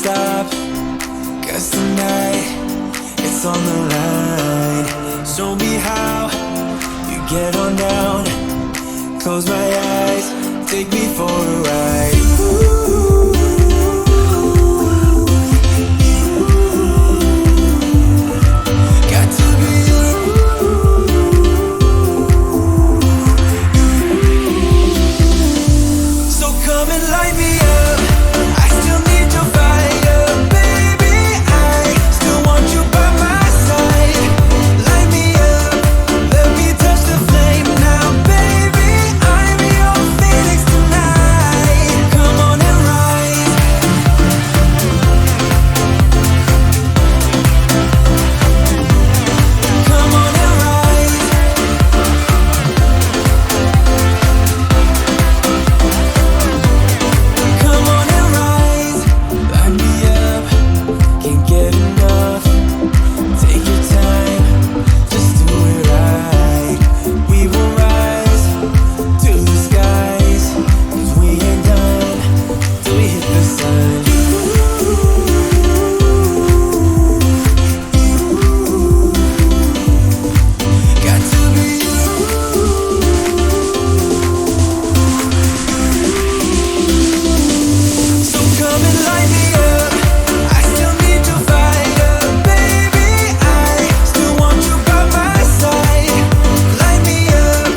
stop, 'cause tonight it's on the line. Show me how you get on down. Close my eyes, take me for a ride. Got to be you. So come and light me up. I still need your fire, baby. I still want you by my side. Light me up, let me touch the flame now, baby. I'm your phoenix tonight. Come on and rise. Come on and rise. Come on and rise. Light me up, can't get enough. Take your time, just do it right. We will rise to the skies, 'cause we ain't done till we hit the sun. Got to be you. So come and light me up. I still need your fire, baby. I still want you by my side. Light me up,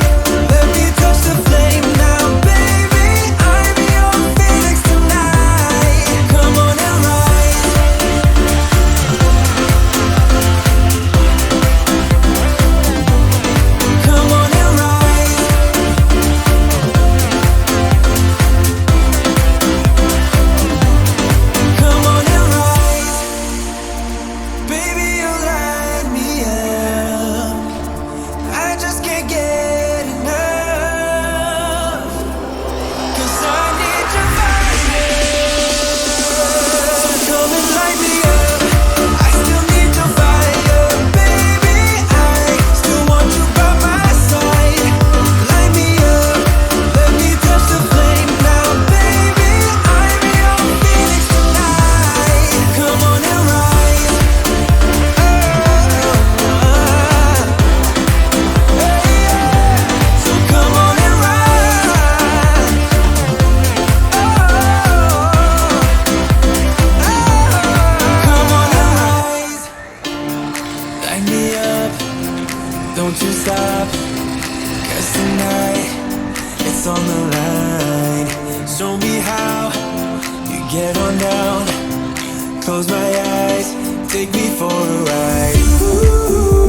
let me touch the flame now, baby. I'm your phoenix tonight. Come on and rise. Come on and rise. Come on and rise. Baby, you light me up. I just can't get enough, 'cause I need your fire. So come and light me up. I still need your fire, baby. I still want you by my side. Light me up, let me touch the flame now, baby. I'm your phoenix tonight. Come on and rise. So come on and rise. Come on and rise. Light me up, don't you stop, 'cause tonight it's on the line. Show me how you get on down. Close my eyes, take me for a ride.